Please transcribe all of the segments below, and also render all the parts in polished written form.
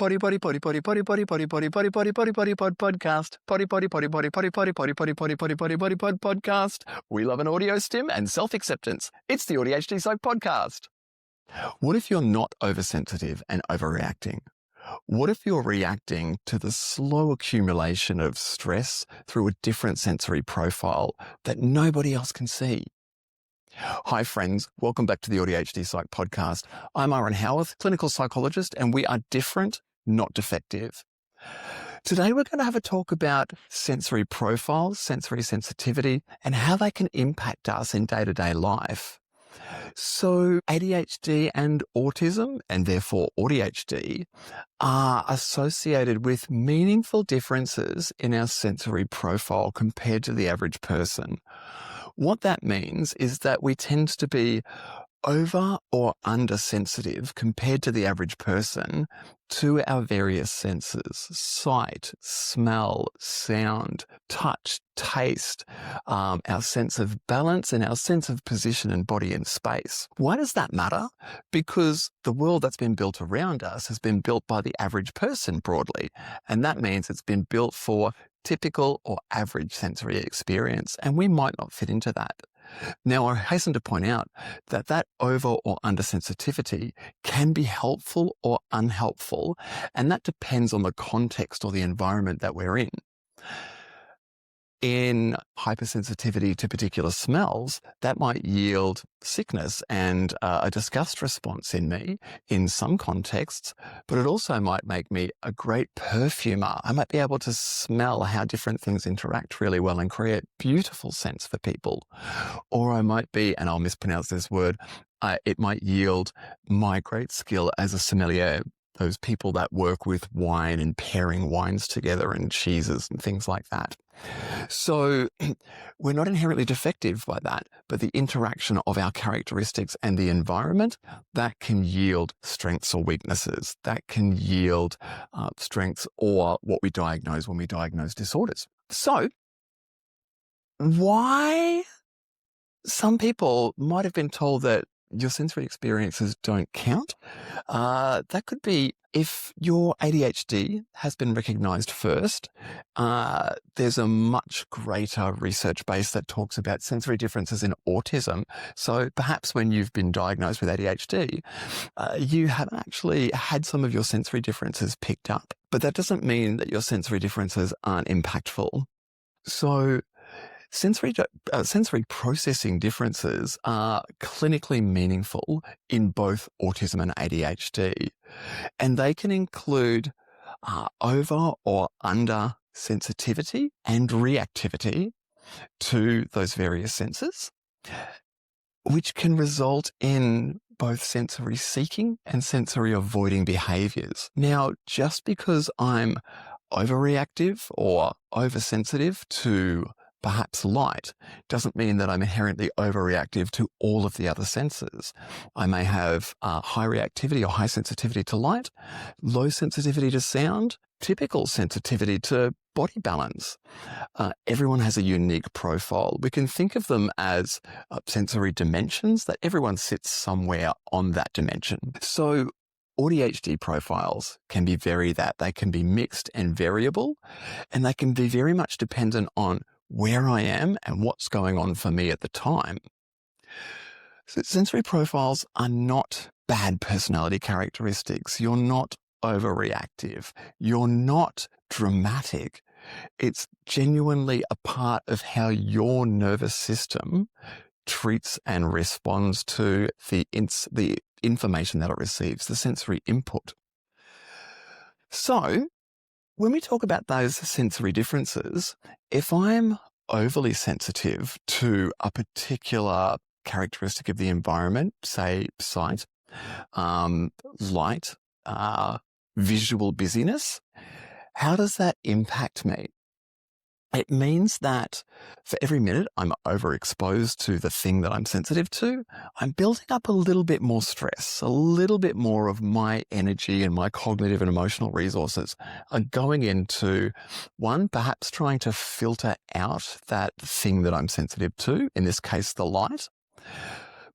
Potty potty potty potty potty potty potty potty potty potty potty potty pod podcast. Potty potty potty potty potty potty potty potty potty potty potty potty pod podcast. We love an audio stim and self-acceptance. It's the AuDHD Psych Podcast. What if you're not oversensitive and overreacting? What if you're reacting to the slow accumulation of stress through a different sensory profile that nobody else can see? Hi friends, welcome back to the AuDHD Psych Podcast. I'm Howearth, clinical psychologist, and we are different, not defective. Today we're going to have a talk about sensory profiles, sensory sensitivity, and how they can impact us in day-to-day life. So ADHD and autism, and therefore AuDHD, are associated with meaningful differences in our sensory profile compared to the average person. What that means is that we tend to be over or under sensitive compared to the average person to our various senses: sight, smell, sound, touch, taste, our sense of balance and our sense of position and body in space. Why does that matter? Because the world that's been built around us has been built by the average person broadly, and that means it's been built for typical or average sensory experience, and we might not fit into that. Now, I hasten to point out that that over or under sensitivity can be helpful or unhelpful, and that depends on the context or the environment that we're in. In hypersensitivity to particular smells, that might yield sickness and a disgust response in me in some contexts, but it also might make me a great perfumer. I might be able to smell how different things interact really well and create beautiful scents for people. Or I might be, and I'll mispronounce this word, it might yield my great skill as a sommelier. Those people that work with wine and pairing wines together and cheeses and things like that. So we're not inherently defective by that, but the interaction of our characteristics and the environment, that can yield strengths or weaknesses. That can yield strengths or what we diagnose when we diagnose disorders. So why some people might have been told that your sensory experiences don't count. That could be if your ADHD has been recognized first. There's a much greater research base that talks about sensory differences in autism. So perhaps when you've been diagnosed with ADHD, you haven't actually had some of your sensory differences picked up. But that doesn't mean that your sensory differences aren't impactful. So sensory processing differences are clinically meaningful in both autism and ADHD, and they can include over or under sensitivity and reactivity to those various senses, which can result in both sensory seeking and sensory avoiding behaviors. Now, just because I'm overreactive or oversensitive to perhaps light doesn't mean that I'm inherently overreactive to all of the other senses. I may have high reactivity or high sensitivity to light, low sensitivity to sound, typical sensitivity to body balance. Everyone has a unique profile. We can think of them as sensory dimensions, that everyone sits somewhere on that dimension. So AuDHD profiles can be they can be mixed and variable, and they can be very much dependent on where I am and what's going on for me at the time. So sensory profiles are not bad personality characteristics. You're not overreactive. You're not dramatic. It's genuinely a part of how your nervous system treats and responds to the information that it receives, the sensory input. So when we talk about those sensory differences, if I'm overly sensitive to a particular characteristic of the environment, say sight, light, visual busyness, how does that impact me? It means that for every minute I'm overexposed to the thing that I'm sensitive to, I'm building up a little bit more stress, a little bit more of my energy and my cognitive and emotional resources are going into, one, perhaps trying to filter out that thing that I'm sensitive to, in this case, the light.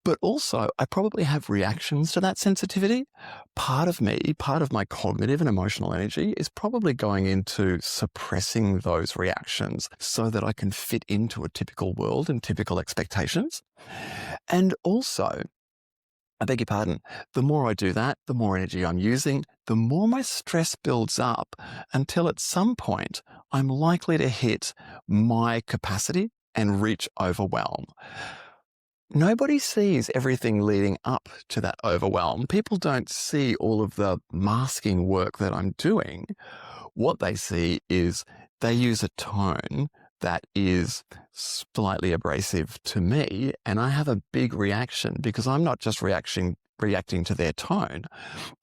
But also, I probably have reactions to that sensitivity. Part of me, part of my cognitive and emotional energy is probably going into suppressing those reactions so that I can fit into a typical world and typical expectations. And also, I beg your pardon, the more I do that, the more energy I'm using, the more my stress builds up until at some point I'm likely to hit my capacity and reach overwhelm. Nobody sees everything leading up to that overwhelm. People don't see all of the masking work that I'm doing. What they see is they use a tone that is slightly abrasive to me, and I have a big reaction because I'm not just reacting to their tone.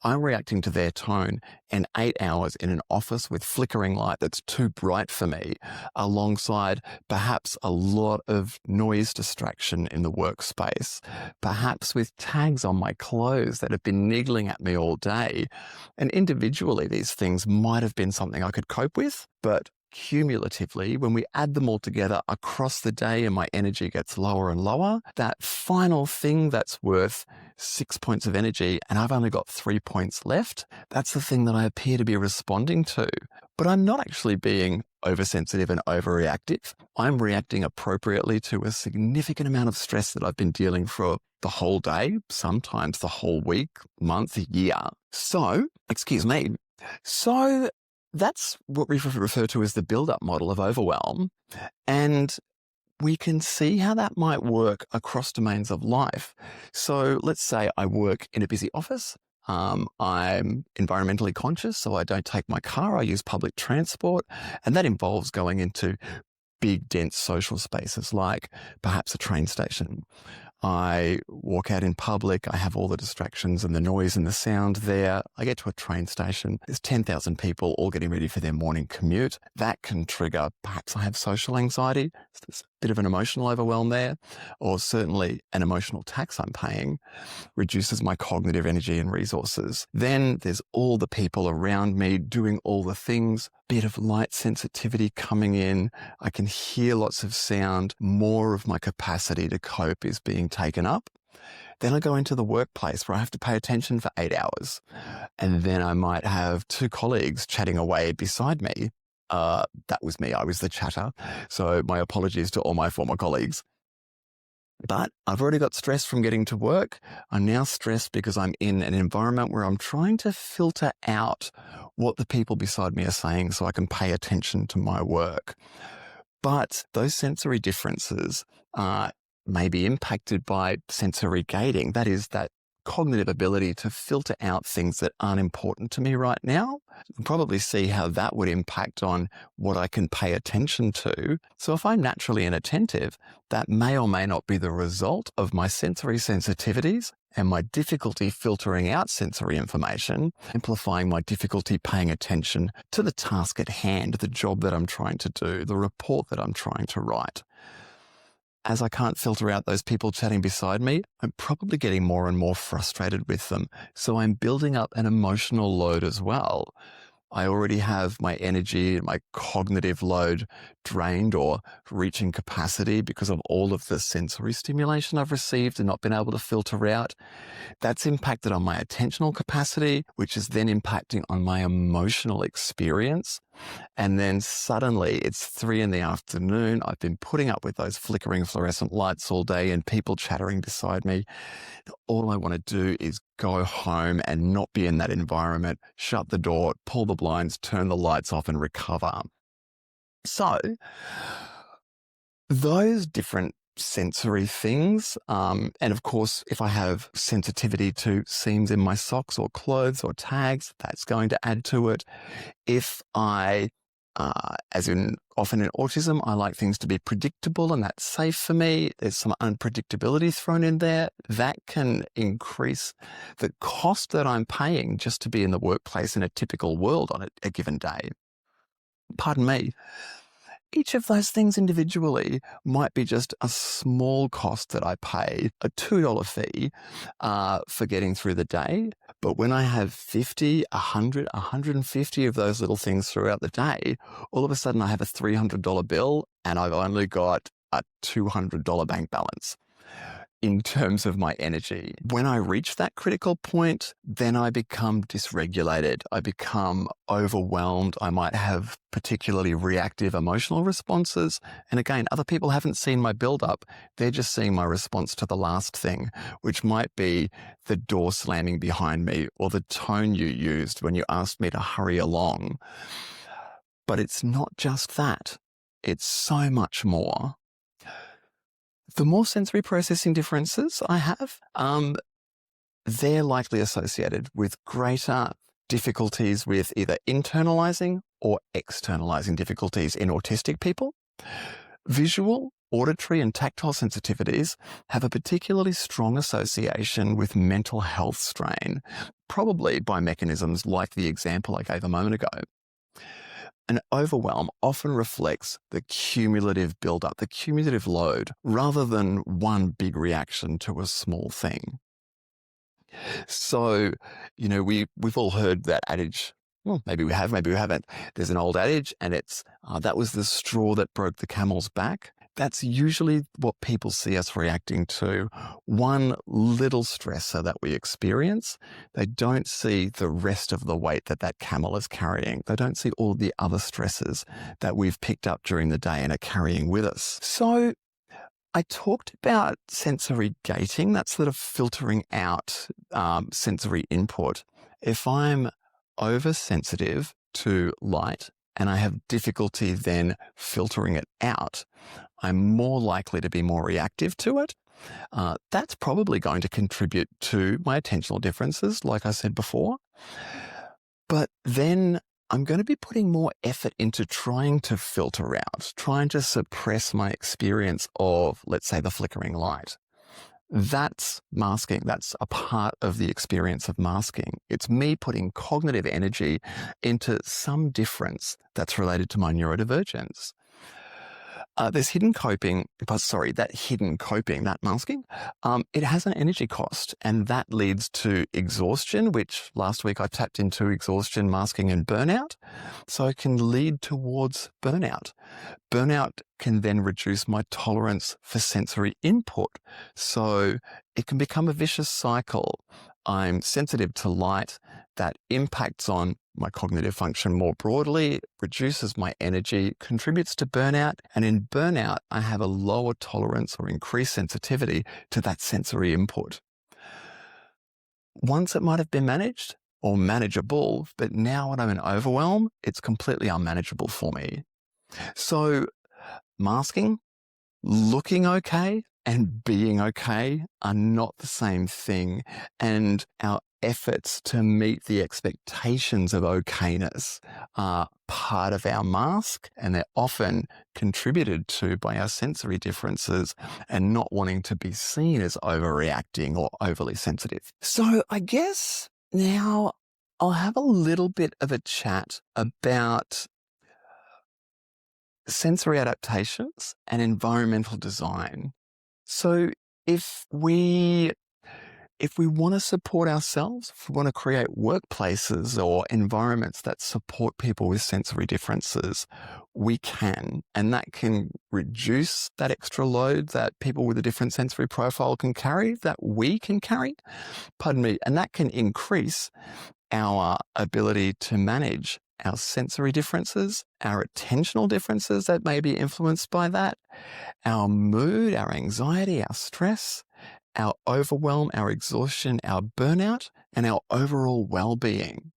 I'm reacting to their tone and 8 hours in an office with flickering light that's too bright for me, alongside perhaps a lot of noise distraction in the workspace, perhaps with tags on my clothes that have been niggling at me all day. And individually, these things might have been something I could cope with, but cumulatively, when we add them all together across the day and my energy gets lower and lower, that final thing that's worth 6 points of energy and I've only got 3 points left, that's the thing that I appear to be responding to. But I'm not actually being oversensitive and overreactive. I'm reacting appropriately to a significant amount of stress that I've been dealing for the whole day, sometimes the whole week, month, year. So that's what we refer to as the build-up model of overwhelm. And we can see how that might work across domains of life. So let's say I work in a busy office. I'm environmentally conscious, so I don't take my car. I use public transport. And that involves going into big, dense social spaces like perhaps a train station. I walk out in public, I have all the distractions and the noise and the sound there. I get to a train station, there's 10,000 people all getting ready for their morning commute. That can trigger, perhaps I have social anxiety, so there's a bit of an emotional overwhelm there, or certainly an emotional tax I'm paying reduces my cognitive energy and resources. Then there's all the people around me doing all the things, bit of light sensitivity coming in. I can hear lots of sound. More of my capacity to cope is being taken up. Then I go into the workplace where I have to pay attention for 8 hours. And then I might have 2 colleagues chatting away beside me. That was me. I was the chatter. So my apologies to all my former colleagues. But I've already got stress from getting to work. I'm now stressed because I'm in an environment where I'm trying to filter out what the people beside me are saying so I can pay attention to my work. But those sensory differences may be impacted by sensory gating. That is that cognitive ability to filter out things that aren't important to me right now. You can probably see how that would impact on what I can pay attention to. So if I'm naturally inattentive, that may or may not be the result of my sensory sensitivities and my difficulty filtering out sensory information, amplifying my difficulty paying attention to the task at hand, the job that I'm trying to do, the report that I'm trying to write. As I can't filter out those people chatting beside me, I'm probably getting more and more frustrated with them. So I'm building up an emotional load as well. I already have my energy and my cognitive load drained or reaching capacity because of all of the sensory stimulation I've received and not been able to filter out. That's impacted on my attentional capacity, which is then impacting on my emotional experience. And then suddenly it's 3 PM. I've been putting up with those flickering fluorescent lights all day and people chattering beside me. All I want to do is go home and not be in that environment, shut the door, pull the blinds, turn the lights off and recover. So those different sensory things, and of course, if I have sensitivity to seams in my socks or clothes or tags, that's going to add to it. If I, often in autism, I like things to be predictable and that's safe for me. There's some unpredictability thrown in there. That can increase the cost that I'm paying just to be in the workplace in a typical world on a given day. Pardon me. Each of those things individually might be just a small cost that I pay, a $2 fee for getting through the day. But when I have 50, 100, 150 of those little things throughout the day, all of a sudden I have a $300 bill and I've only got a $200 bank balance. in terms of my energy. When I reach that critical point, then I become dysregulated. I become overwhelmed. I might have particularly reactive emotional responses. And again, other people haven't seen my build-up. They're just seeing my response to the last thing, which might be the door slamming behind me or the tone you used when you asked me to hurry along. But it's not just that. It's so much more. The more sensory processing differences I have, they're likely associated with greater difficulties with either internalizing or externalizing difficulties in autistic people. Visual, auditory, and tactile sensitivities have a particularly strong association with mental health strain, probably by mechanisms like the example I gave a moment ago. An overwhelm often reflects the cumulative build-up, the cumulative load, rather than one big reaction to a small thing. So, we've all heard that adage. Well, maybe we have, maybe we haven't. There's an old adage, and it's, that was the straw that broke the camel's back. That's usually what people see us reacting to. One little stressor that we experience, they don't see the rest of the weight that camel is carrying. They don't see all the other stresses that we've picked up during the day and are carrying with us. So I talked about sensory gating, that's sort of filtering out sensory input. If I'm oversensitive to light and I have difficulty then filtering it out, I'm more likely to be more reactive to it. That's probably going to contribute to my attentional differences, like I said before. But then I'm going to be putting more effort into trying to filter out, trying to suppress my experience of, let's say, the flickering light. That's masking. That's a part of the experience of masking. It's me putting cognitive energy into some difference that's related to my neurodivergence. There's hidden coping, that masking, it has an energy cost, and that leads to exhaustion, which last week I tapped into exhaustion, masking, and burnout. So it can lead towards burnout. Burnout can then reduce my tolerance for sensory input. So it can become a vicious cycle. I'm sensitive to light. That impacts on my cognitive function more broadly, reduces my energy, contributes to burnout. And in burnout, I have a lower tolerance or increased sensitivity to that sensory input. Once it might have been managed or manageable, but now when I'm in overwhelm, it's completely unmanageable for me. So masking, looking okay, and being okay are not the same thing. And our efforts to meet the expectations of okayness are part of our mask, and they're often contributed to by our sensory differences and not wanting to be seen as overreacting or overly sensitive. So I guess now I'll have a little bit of a chat about sensory adaptations and environmental design. So if we want to support ourselves, if we want to create workplaces or environments that support people with sensory differences, we can. And that can reduce that extra load that people with a different sensory profile can carry, that we can carry, and that can increase our ability to manage our sensory differences, our attentional differences that may be influenced by that, our mood, our anxiety, our stress, our overwhelm, our exhaustion, our burnout, and our overall well-being.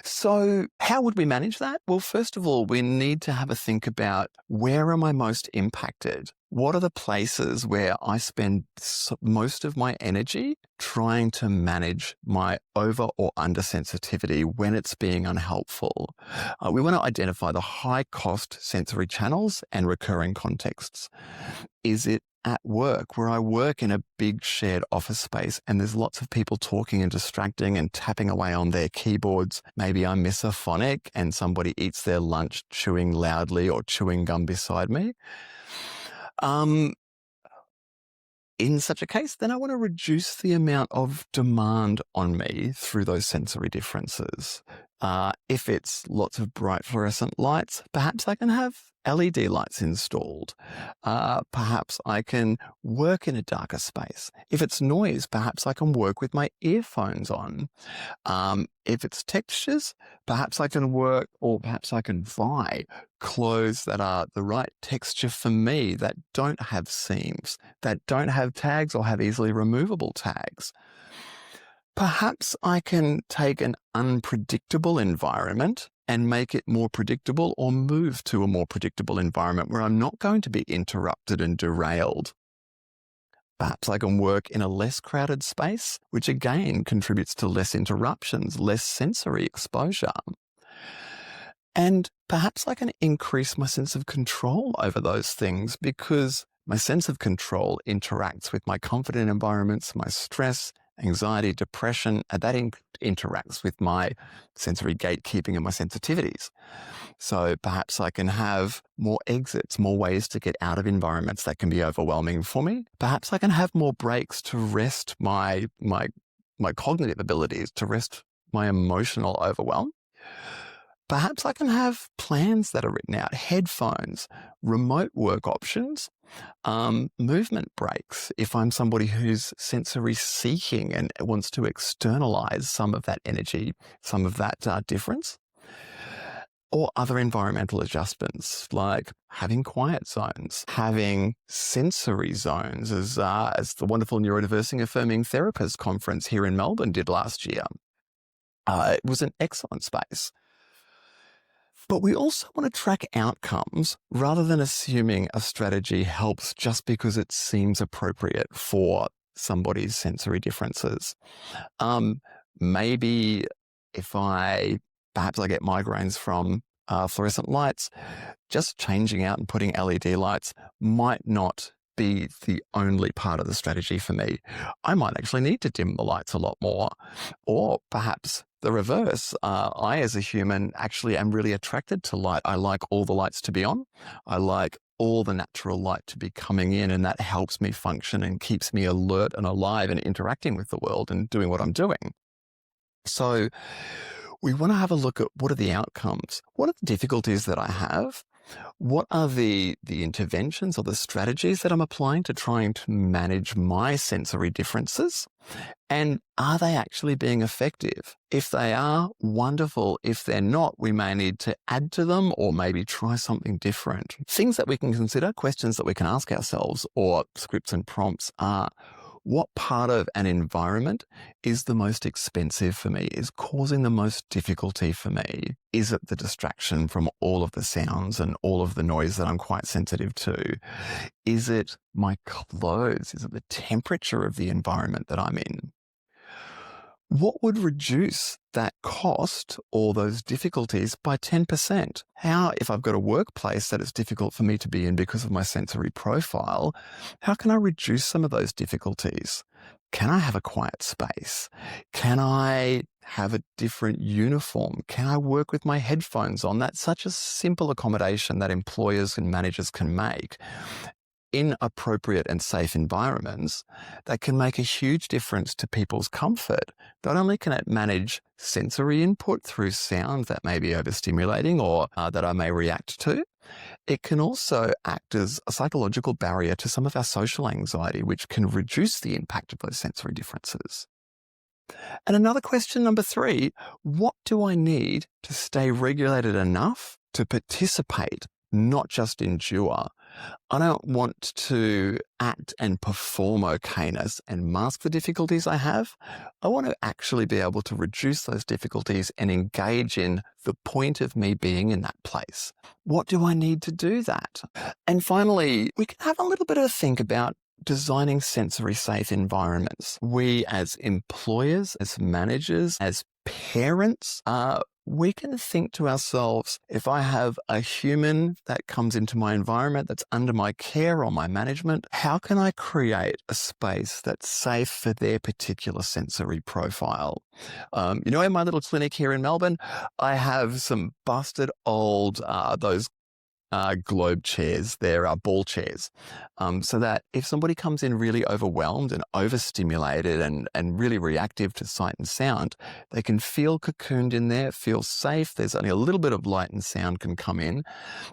So how would we manage that? Well, first of all, we need to have a think about, where am I most impacted? What are the places where I spend most of my energy trying to manage my over or under sensitivity when it's being unhelpful? We want to identify the high cost sensory channels and recurring contexts. Is it at work, where I work in a big shared office space and there's lots of people talking and distracting and tapping away on their keyboards? Maybe I'm misophonic and somebody eats their lunch chewing loudly or chewing gum beside me. In such a case, then I want to reduce the amount of demand on me through those sensory differences. If it's lots of bright fluorescent lights, perhaps I can have LED lights installed. Perhaps I can work in a darker space. If it's noise, perhaps I can work with my earphones on. If it's textures, perhaps I can work, or perhaps I can buy clothes that are the right texture for me, that don't have seams, that don't have tags or have easily removable tags. Perhaps I can take an unpredictable environment and make it more predictable, or move to a more predictable environment where I'm not going to be interrupted and derailed. Perhaps I can work in a less crowded space, which again contributes to less interruptions, less sensory exposure. And perhaps I can increase my sense of control over those things, because my sense of control interacts with my comfort in environments, my stress, anxiety, depression, and that interacts with my sensory gatekeeping and my sensitivities. So perhaps I can have more exits, more ways to get out of environments that can be overwhelming for me. Perhaps I can have more breaks to rest my cognitive abilities, to rest my emotional overwhelm. Perhaps I can have plans that are written out, headphones, remote work options, movement breaks if I'm somebody who's sensory seeking and wants to externalize some of that energy, some of that difference. Or other environmental adjustments, like having quiet zones, having sensory zones, as the wonderful Neurodivergent Affirming Therapists Conference here in Melbourne did last year. It was an excellent space. But we also want to track outcomes rather than assuming a strategy helps just because it seems appropriate for somebody's sensory differences. Maybe if perhaps I get migraines from fluorescent lights, just changing out and putting LED lights might not be the only part of the strategy for me. I might actually need to dim the lights a lot more. Or perhaps the reverse. I, as a human, actually am really attracted to light. I like all the lights to be on. I like all the natural light to be coming in, and that helps me function and keeps me alert and alive and interacting with the world and doing what I'm doing. So we want to have a look at what are the outcomes? What are the difficulties that I have? What are the interventions or the strategies that I'm applying to trying to manage my sensory differences? And are they actually being effective? If they are, wonderful. If they're not, we may need to add to them or maybe try something different. Things that we can consider, questions that we can ask ourselves, or scripts and prompts are: what part of an environment is the most expensive for me, is causing the most difficulty for me? Is it the distraction from all of the sounds and all of the noise that I'm quite sensitive to? Is it my clothes? Is it the temperature of the environment that I'm in? What would reduce that cost or those difficulties by 10%? How, if I've got a workplace that it's difficult for me to be in because of my sensory profile, how can I reduce some of those difficulties? Can I have a quiet space? Can I have a different uniform? Can I work with my headphones on? That's such a simple accommodation that employers and managers can make in appropriate and safe environments that can make a huge difference to people's comfort. Not only can it manage sensory input through sound that may be overstimulating or that I may react to, it can also act as a psychological barrier to some of our social anxiety, which can reduce the impact of those sensory differences. And another question, number 3, what do I need to stay regulated enough to participate, not just endure? I don't want to act and perform okayness and mask the difficulties I have. I want to actually be able to reduce those difficulties and engage in the point of me being in that place. What do I need to do that? And finally, we can have a little bit of a think about designing sensory safe environments. We as employers, as managers, as parents, we can think to ourselves, if I have a human that comes into my environment that's under my care or my management, how can I create a space that's safe for their particular sensory profile? In my little clinic here in Melbourne, I have some busted old, those globe chairs. They're ball chairs. So that if somebody comes in really overwhelmed and overstimulated and really reactive to sight and sound, they can feel cocooned in there, feel safe. There's only a little bit of light and sound can come in.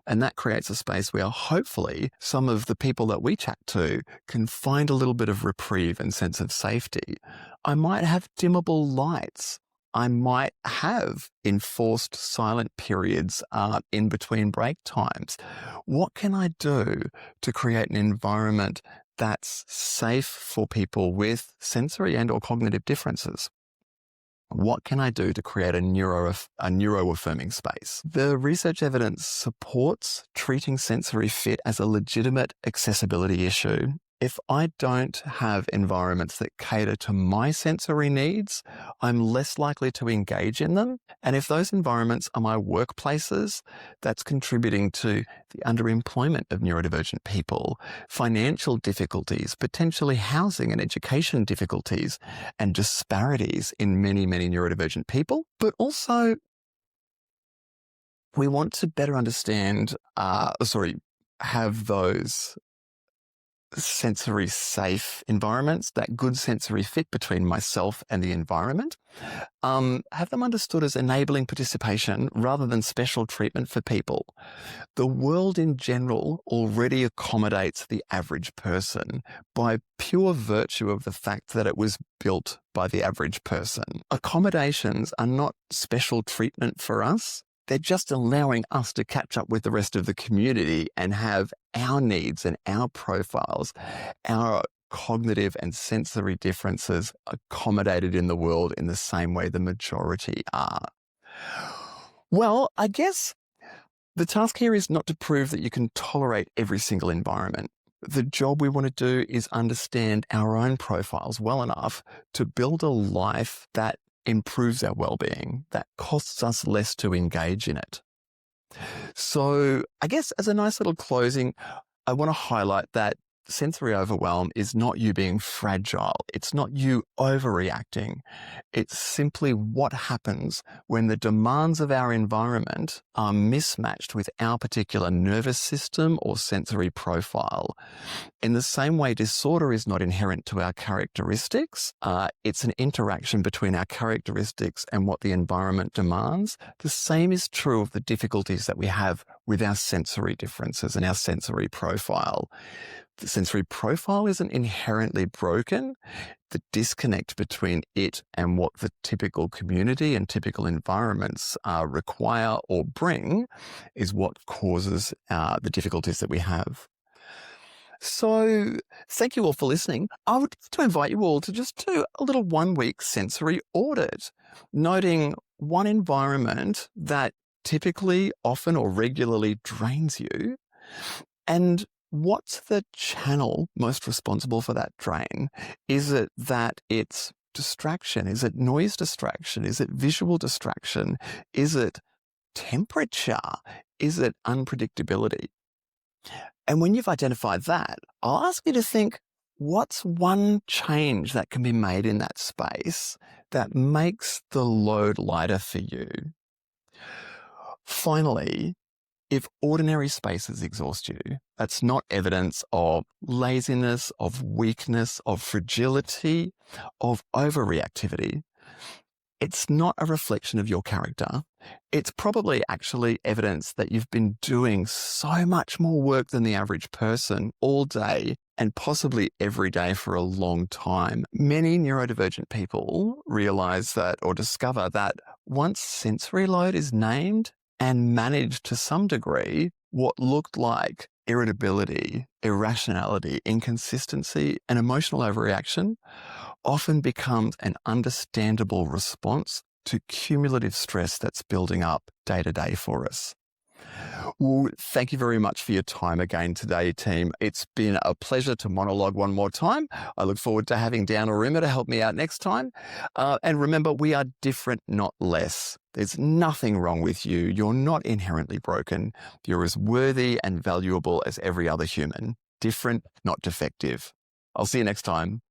And that creates a space where hopefully some of the people that we chat to can find a little bit of reprieve and sense of safety. I might have dimmable lights. I might have enforced silent periods in between break times. What can I do to create an environment that's safe for people with sensory and or cognitive differences? What can I do to create a neuro-affirming space? The research evidence supports treating sensory fit as a legitimate accessibility issue. If I don't have environments that cater to my sensory needs, I'm less likely to engage in them. And if those environments are my workplaces, that's contributing to the underemployment of neurodivergent people, financial difficulties, potentially housing and education difficulties, and disparities in many, many neurodivergent people. But also, we want to better understand, have those sensory safe environments, that good sensory fit between myself and the environment, have them understood as enabling participation rather than special treatment for people. The world in general already accommodates the average person by pure virtue of the fact that it was built by the average person. Accommodations are not special treatment for us. They're just allowing us to catch up with the rest of the community and have our needs and our profiles, our cognitive and sensory differences accommodated in the world in the same way the majority are. Well, I guess the task here is not to prove that you can tolerate every single environment. The job we want to do is understand our own profiles well enough to build a life that improves our well-being, that costs us less to engage in it. So I guess as a nice little closing, I want to highlight that sensory overwhelm is not you being fragile. It's not you overreacting. It's simply what happens when the demands of our environment are mismatched with our particular nervous system or sensory profile. In the same way, disorder is not inherent to our characteristics. It's an interaction between our characteristics and what the environment demands. The same is true of the difficulties that we have with our sensory differences and our sensory profile. The sensory profile isn't inherently broken. The disconnect between it and what the typical community and typical environments require or bring is what causes the difficulties that we have. So thank you all for listening. I would like to invite you all to just do a little 1-week sensory audit, noting one environment that typically, often or regularly drains you, and what's the channel most responsible for that drain? Is it that it's distraction? Is it noise distraction? Is it visual distraction? Is it temperature? Is it unpredictability? And when you've identified that, I'll ask you to think, what's one change that can be made in that space that makes the load lighter for you? Finally, if ordinary spaces exhaust you, that's not evidence of laziness, of weakness, of fragility, of overreactivity. It's not a reflection of your character. It's probably actually evidence that you've been doing so much more work than the average person all day and possibly every day for a long time. Many neurodivergent people realize that or discover that once sensory load is named and managed to some degree, what looked like irritability, irrationality, inconsistency, and emotional overreaction often becomes an understandable response to cumulative stress that's building up day to day for us. Well, thank you very much for your time again today, team. It's been a pleasure to monologue one more time. I look forward to having Dan or Rima to help me out next time. And remember, we are different, not less. There's nothing wrong with you. You're not inherently broken. You're as worthy and valuable as every other human. Different, not defective. I'll see you next time.